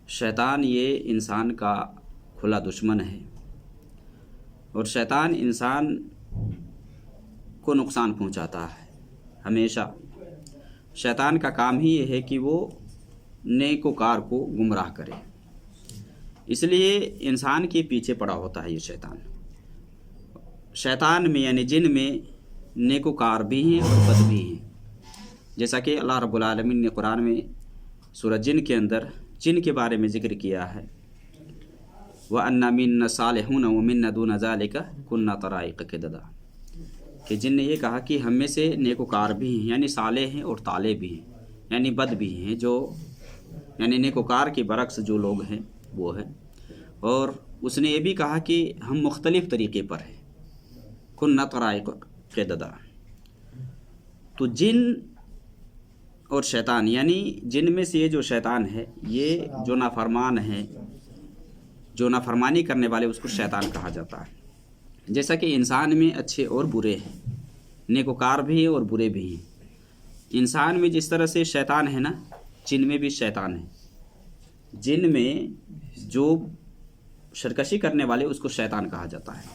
شیطان یہ انسان کا کھلا دشمن ہے، اور شیطان انسان کو نقصان پہنچاتا ہے ہمیشہ۔ شیطان کا کام ہی یہ ہے کہ وہ نیکوکار کو گمراہ کرے، اس لیے انسان کے پیچھے پڑا ہوتا ہے یہ شیطان۔ شیطان میں یعنی جن میں نیکوکار بھی ہیں اور بد بھی ہیں، جیسا کہ اللہ رب العالمین نے قرآن میں سورہ جن کے اندر جن کے بارے میں ذکر کیا ہے، وَأَنَّا مِنَّا صَالِحُونَ وَمِنَّا دُونَ ذَلِكَ كُنَّا طَرَائِقَ قِدَدًا، کہ جن نے یہ کہا کہ ہم میں سے نیکوکار بھی ہیں یعنی صالح ہیں اور طالع بھی ہیں، یعنی بد بھی ہیں، جو یعنی نیکوکار کے برعکس جو لوگ ہیں وہ ہیں، اور اس نے یہ بھی کہا کہ ہم مختلف طریقے پر ہیں، كُنَّا طَرَائِقَ قِدَدًا۔ تو جن اور شیطان یعنی جن میں سے یہ جو شیطان ہے، یہ جو نافرمان ہے، جو نافرمانی کرنے والے، اس کو شیطان کہا جاتا ہے۔ جیسا کہ انسان میں اچھے اور برے ہیں، نیکوکار بھی ہیں اور برے بھی ہیں۔ انسان میں جس طرح سے شیطان ہے نا، جن میں بھی شیطان ہے۔ جن میں جو سرکشی کرنے والے، اس کو شیطان کہا جاتا ہے۔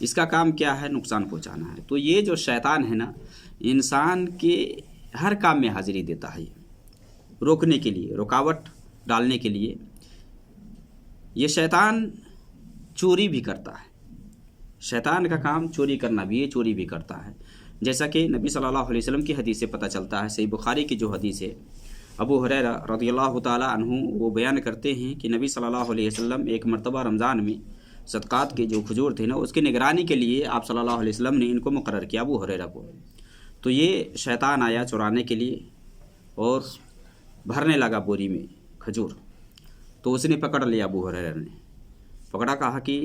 اس کا کام کیا ہے؟ نقصان پہنچانا ہے۔ تو یہ جو شیطان ہے نا، انسان کے ہر کام میں حاضری دیتا ہے، روکنے کے لیے، رکاوٹ ڈالنے کے لیے۔ یہ شیطان چوری بھی کرتا ہے، شیطان کا کام چوری کرنا بھی ہے، چوری بھی کرتا ہے۔ جیسا کہ نبی صلی اللہ علیہ وسلم کی حدیث سے پتہ چلتا ہے، صحیح بخاری کی جو حدیث ہے، ابو ہریرہ رضی اللہ تعالیٰ عنہ وہ بیان کرتے ہیں کہ نبی صلی اللہ علیہ وسلم ایک مرتبہ رمضان میں صدقات کے جو کھجور تھے نا، اس کی نگرانی کے لیے آپ صلی اللہ علیہ وسلم نے ان کو مقرر کیا، ابو ہریرہ کو۔ تو یہ شیطان آیا چرانے کے لیے اور بھرنے لگا بوری میں کھجور۔ تو اس نے پکڑ لیا، ابو ہریرہ نے پکڑا، کہا کہ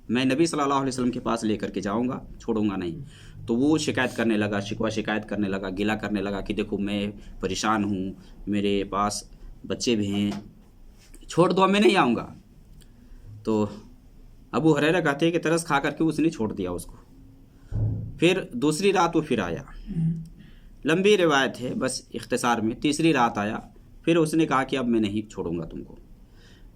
میں نبی صلی اللہ علیہ وسلم کے پاس لے کر کے جاؤں گا، چھوڑوں گا نہیں۔ تو وہ شکایت کرنے لگا، شکایت کرنے لگا، گلہ کرنے لگا کہ دیکھو میں پریشان ہوں، میرے پاس بچے بھی ہیں، چھوڑ دو، میں نہیں آؤں گا۔ تو ابو ہریرہ کہتے ہیں کہ ترس کھا کر کے اس نے چھوڑ دیا اس کو۔ پھر دوسری رات وہ پھر آیا، لمبی روایت ہے، بس اختصار میں تیسری رات آیا، پھر اس نے کہا کہ اب میں نہیں چھوڑوں گا تم کو۔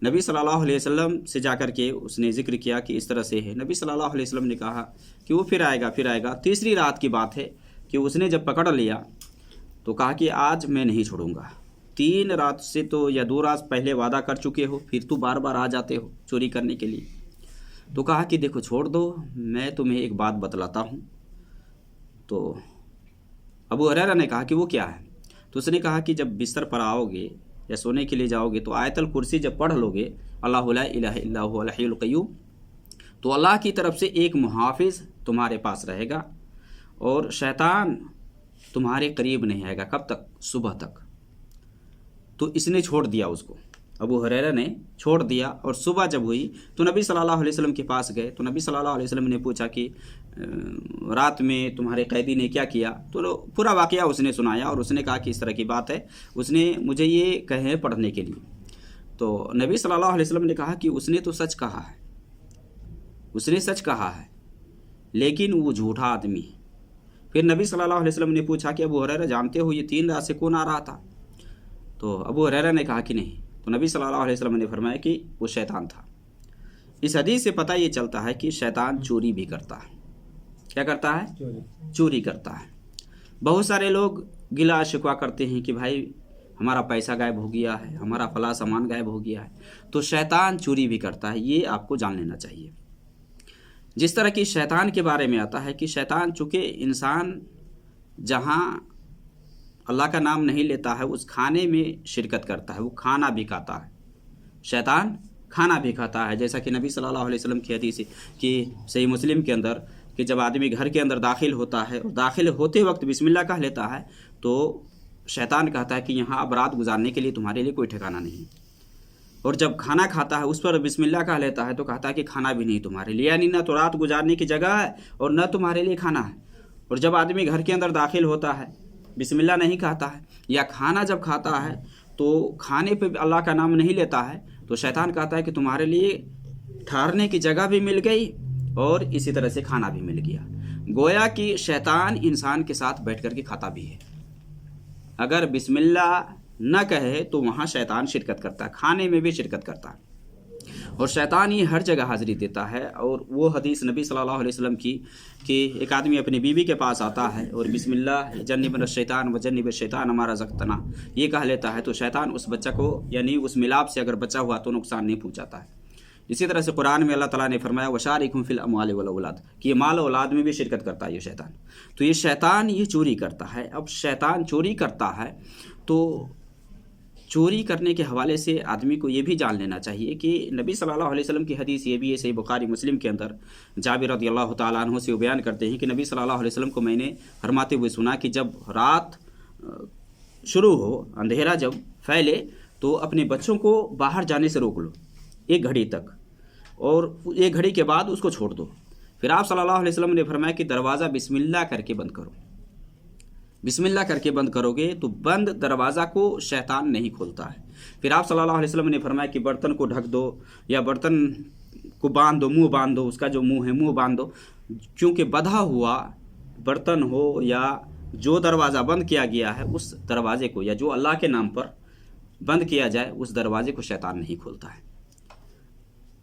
نبی صلی اللہ علیہ وسلم سے جا کر کے اس نے ذکر کیا کہ اس طرح سے ہے۔ نبی صلی اللہ علیہ وسلم نے کہا کہ وہ پھر آئے گا۔ تیسری رات کی بات ہے کہ اس نے جب پکڑ لیا تو کہا کہ آج میں نہیں چھوڑوں گا، 3 رات سے تو یا 2 رات پہلے وعدہ کر چکے ہو، پھر تو بار بار آ جاتے ہو چوری کرنے کے لیے۔ تو کہا کہ دیکھو چھوڑ دو، میں تمہیں ایک بات بتلاتا ہوں۔ تو ابو ہریرہ نے کہا کہ وہ کیا ہے؟ تو اس نے کہا کہ جب بستر پر آؤ گے یا سونے کے لیے جاؤ گے تو آیت الکرسی جب پڑھ لو گے، اللہ لا الہ الا هو الحی القیوم، تو اللہ کی طرف سے ایک محافظ تمہارے پاس رہے گا، اور شیطان تمہارے قریب نہیں آئے گا۔ کب تک؟ صبح تک۔ تو اس نے چھوڑ دیا اس کو، ابو ہریرہ نے چھوڑ دیا، اور صبح جب ہوئی تو نبی صلی اللہ علیہ وسلم کے پاس گئے۔ تو نبی صلی اللہ علیہ وسلم نے پوچھا کہ رات میں تمہارے قیدی نے کیا کیا؟ تو پورا واقعہ اس نے سنایا، اور اس نے کہا کہ اس طرح کی بات ہے، اس نے مجھے یہ کہے پڑھنے کے لیے۔ تو نبی صلی اللہ علیہ وسلم نے کہا کہ اس نے تو سچ کہا ہے، اس نے سچ کہا ہے، لیکن وہ جھوٹا آدمی ہے۔ پھر نبی صلی اللہ علیہ وسلم نے پوچھا کہ ابو ہریرہ جانتے ہو یہ 3 رات سے کون آ رہا تھا؟ تو ابو ہریرہ نے کہا کہ نہیں۔ تو نبی صلی اللہ علیہ وسلم نے فرمایا کہ وہ شیطان تھا۔ اس حدیث سے پتہ یہ چلتا ہے کہ شیطان چوری بھی کرتا ہے۔ کیا کرتا ہے؟ چوری کرتا ہے۔ بہت سارے لوگ گلہ شکوہ کرتے ہیں کہ بھائی ہمارا پیسہ غائب ہو گیا ہے، ہمارا فلاں سامان غائب ہو گیا ہے۔ تو شیطان چوری بھی کرتا ہے، یہ آپ کو جان لینا چاہیے۔ جس طرح کہ شیطان کے بارے میں آتا ہے کہ شیطان چونکہ انسان جہاں اللہ کا نام نہیں لیتا ہے اس کھانے میں شرکت کرتا ہے، وہ کھانا بھی کھاتا ہے، شیطان کھانا بھی کھاتا ہے۔ جیسا کہ نبی صلی اللہ علیہ وسلم کی حدیث ہے کہ صحیح مسلم کے اندر کہ جب آدمی گھر کے اندر داخل ہوتا ہے اور داخل ہوتے وقت بسم اللہ کہہ لیتا ہے تو شیطان کہتا ہے کہ یہاں اب رات گزارنے کے لیے تمہارے لیے کوئی ٹھکانہ نہیں، اور جب کھانا کھاتا ہے اس پر بسم اللہ کہہ لیتا ہے تو کہتا ہے کہ کھانا بھی نہیں تمہارے لیے، یعنی نہ تو رات گزارنے کی جگہ ہے اور نہ تمہارے لیے کھانا ہے۔ اور جب آدمی گھر کے اندر داخل ہوتا ہے بسم اللہ نہیں کہتا ہے، یا کھانا جب کھاتا ہے تو کھانے پہ اللہ کا نام نہیں لیتا ہے، تو شیطان کہتا ہے کہ تمہارے لیے ٹھہرنے کی جگہ بھی مل گئی اور اسی طرح سے کھانا بھی مل گیا۔ گویا کہ شیطان انسان کے ساتھ بیٹھ کر کے کھاتا بھی ہے۔ اگر بسم اللہ نہ کہے تو وہاں شیطان شرکت کرتا ہے، کھانے میں بھی شرکت کرتا ہے، اور شیطان یہ ہر جگہ حاضری دیتا ہے۔ اور وہ حدیث نبی صلی اللہ علیہ وسلم کی کہ ایک آدمی اپنی بیوی کے پاس آتا ہے اور بسم اللہ جنبنا الشیطان و جنب الشیطان ما رزقتنا یہ کہہ لیتا ہے، تو شیطان اس بچہ کو یعنی اس ملاپ سے اگر بچہ ہوا تو نقصان نہیں پہنچاتا ہے۔ اسی طرح سے قرآن میں اللہ تعالیٰ نے فرمایا وشارکہم فی الاموال والاولاد کہ یہ مال و اولاد میں بھی شرکت کرتا ہے یہ شیطان۔ تو یہ شیطان یہ چوری کرتا ہے۔ اب شیطان چوری کرتا ہے تو چوری کرنے کے حوالے سے آدمی کو یہ بھی جان لینا چاہیے کہ نبی صلی اللہ علیہ وسلم کی حدیث یہ بھی ہے، صحیح بخاری مسلم کے اندر جابر رضی اللہ تعالیٰ عنہ سے وہ بیان کرتے ہیں کہ نبی صلی اللہ علیہ وسلم کو میں نے فرماتے ہوئے سنا کہ جب رات شروع ہو، اندھیرا جب پھیلے تو اپنے بچوں کو باہر جانے سے روک لو 1 گھڑی تک، اور 1 گھڑی کے بعد اس کو چھوڑ دو۔ پھر آپ صلی اللہ علیہ وسلم نے فرمایا کہ دروازہ بسم اللہ کر کے بند کرو، بسم اللہ کر کے بند کرو گے تو بند دروازہ کو شیطان نہیں کھولتا ہے۔ پھر آپ صلی اللہ علیہ وسلم نے فرمایا کہ برتن کو ڈھک دو یا برتن کو باندھ دو، منہ باندھ دو، اس کا جو منہ ہے منہ باندھ دو، کیونکہ بدھا ہوا برتن ہو یا جو دروازہ بند کیا گیا ہے اس دروازے کو، یا جو اللہ کے نام پر بند کیا جائے اس دروازے کو شیطان نہیں کھولتا ہے۔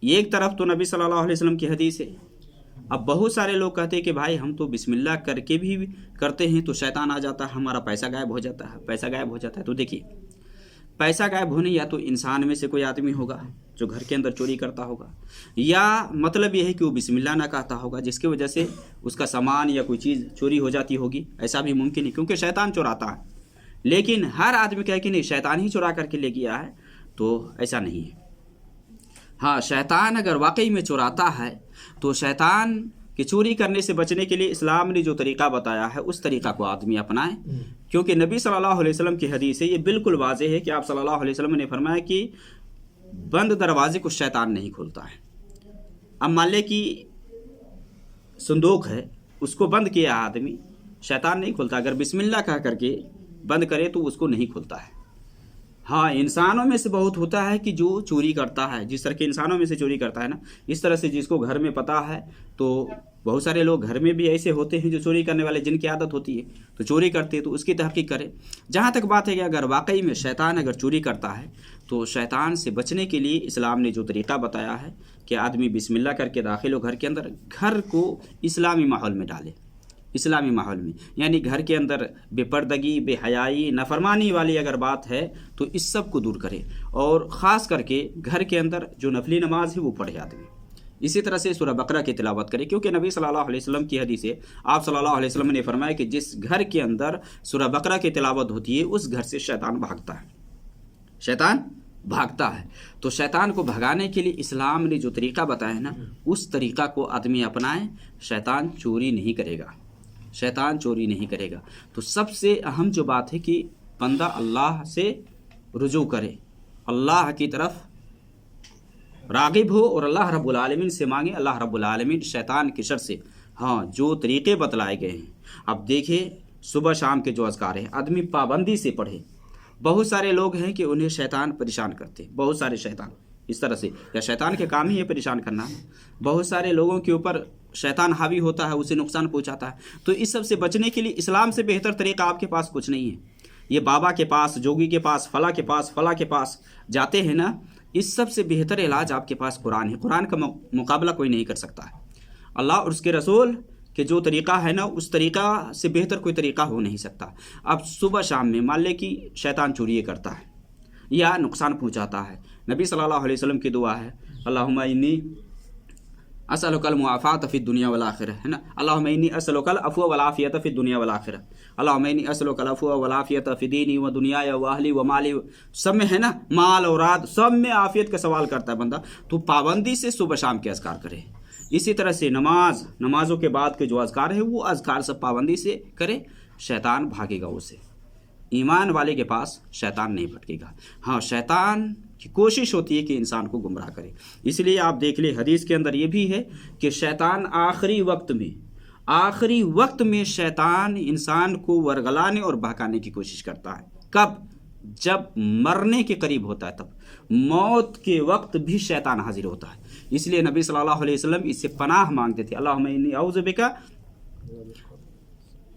یہ ایک طرف تو نبی صلی اللہ علیہ وسلم کی حدیث ہے۔ اب بہت سارے لوگ کہتے ہیں کہ بھائی ہم تو بسم اللہ کر کے بھی کرتے ہیں تو شیطان آ جاتا ہے، ہمارا پیسہ غائب ہو جاتا ہے، پیسہ غائب ہو جاتا ہے۔ تو دیکھیے پیسہ غائب ہونے یا تو انسان میں سے کوئی آدمی ہوگا جو گھر کے اندر چوری کرتا ہوگا، یا مطلب یہ ہے کہ وہ بسم اللہ نہ کہتا ہوگا جس کی وجہ سے اس کا سامان یا کوئی چیز چوری ہو جاتی ہوگی، ایسا بھی ممکن ہے کیونکہ شیطان چوراتا ہے۔ لیکن ہر آدمی کہے کہ نہیں شیطان ہی چورا کر کے لے گیا ہے، تو ایسا نہیں ہے۔ ہاں شیطان اگر واقعی میں چوراتا ہے تو شیطان کے چوری کرنے سے بچنے کے لیے اسلام نے جو طریقہ بتایا ہے اس طریقہ کو آدمی اپنائے، کیونکہ نبی صلی اللہ علیہ وسلم کی حدیث ہے، یہ بالکل واضح ہے کہ آپ صلی اللہ علیہ وسلم نے فرمایا کہ بند دروازے کو شیطان نہیں کھولتا ہے۔ اب مان لے کہ صندوق ہے اس کو بند کیا آدمی، شیطان نہیں کھولتا، اگر بسم اللہ کہہ کر کے بند کرے تو اس کو نہیں کھولتا ہے۔ ہاں انسانوں میں سے بہت ہوتا ہے کہ جو چوری کرتا ہے، جس طرح کے انسانوں میں سے چوری کرتا ہے نا، اس طرح سے جس کو گھر میں پتہ ہے، تو بہت سارے لوگ گھر میں بھی ایسے ہوتے ہیں جو چوری کرنے والے، جن کی عادت ہوتی ہے تو چوری کرتے ہیں، تو اس کی تحقیق کرے۔ جہاں تک بات ہے کہ اگر واقعی میں شیطان اگر چوری کرتا ہے تو شیطان سے بچنے کے لیے اسلام نے جو طریقہ بتایا ہے کہ آدمی بسم اللہ کر کے داخل ہو گھر کے اندر، گھر کو اسلامی ماحول میں ڈالے، اسلامی ماحول میں، یعنی گھر کے اندر بے پردگی، بے حیائی، نافرمانی والی اگر بات ہے تو اس سب کو دور کرے، اور خاص کر کے گھر کے اندر جو نفلی نماز ہے وہ پڑھے آدمی۔ اسی طرح سے سورہ بقرہ کی تلاوت کرے، کیونکہ نبی صلی اللہ علیہ وسلم کی حدیث ہے، آپ صلی اللہ علیہ وسلم نے فرمایا کہ جس گھر کے اندر سورہ بقرہ کی تلاوت ہوتی ہے اس گھر سے شیطان بھاگتا ہے، شیطان بھاگتا ہے۔ تو شیطان کو بھگانے کے لیے اسلام نے جو طریقہ بتایا ہے نا، اس طریقہ کو آدمی اپنائے، شیطان چوری نہیں کرے گا، شیطان چوری نہیں کرے گا۔ تو سب سے اہم جو بات ہے کہ بندہ اللہ سے رجوع کرے، اللہ کی طرف راغب ہو اور اللہ رب العالمین سے مانگے۔ اللہ رب العالمین شیطان کی شر سے جو طریقے بتلائے گئے ہیں، اب دیکھیں صبح شام کے جو اذکار ہیں آدمی پابندی سے پڑھے۔ بہت سارے لوگ ہیں کہ انہیں شیطان پریشان کرتے، بہت سارے شیطان اس طرح سے، یا شیطان کے کام ہی ہے پریشان کرنا، بہت سارے لوگوں کے اوپر شیطان حاوی ہوتا ہے، اسے نقصان پہنچاتا ہے۔ تو اس سب سے بچنے کے لیے اسلام سے بہتر طریقہ آپ کے پاس کچھ نہیں ہے۔ یہ بابا کے پاس، جوگی کے پاس، فلاں کے پاس، فلاں کے پاس جاتے ہیں نا، اس سب سے بہتر علاج آپ کے پاس قرآن ہے۔ قرآن کا مقابلہ کوئی نہیں کر سکتا ہے۔ اللہ اور اس کے رسول کہ جو طریقہ ہے نا اس طریقہ سے بہتر کوئی طریقہ ہو نہیں سکتا۔ اب صبح شام میں مان لے کہ شیطان چوری کرتا ہے یا نقصان پہنچاتا ہے، نبی صلی اللہ علیہ وسلم کی دعا ہے اللہم انی اسألک المعافاۃ فی الدنیا والآخرہ، ہے نا، اللہم انی اسألک العفو والعافیۃ فی الدنیا والآخرہ، اللہم انی اسألک العفو والعافیۃ فی دینی و دنیای و اہلی و مالی، سب میں ہے نا، مال اوراد سب میں عافیت کا سوال کرتا ہے بندہ۔ تو پابندی سے صبح شام کے اذکار کرے۔ اسی طرح سے نمازوں کے بعد کے جو اذکار ہے وہ اذکار سب پابندی سے کرے، شیطان بھاگے گا اسے۔ ایمان والے کے پاس شیطان نہیں بھٹکے گا۔ ہاں شیطان کی کوشش ہوتی ہے کہ انسان کو گمراہ کرے، اس لیے آپ دیکھ لیں حدیث کے اندر یہ بھی ہے کہ شیطان آخری وقت میں شیطان انسان کو ورگلانے اور بہکانے کی کوشش کرتا ہے۔ کب؟ جب مرنے کے قریب ہوتا ہے، تب موت کے وقت بھی شیطان حاضر ہوتا ہے۔ اس لیے نبی صلی اللہ علیہ وسلم اس سے پناہ مانگتے تھے، اللہم انی اعوذ بک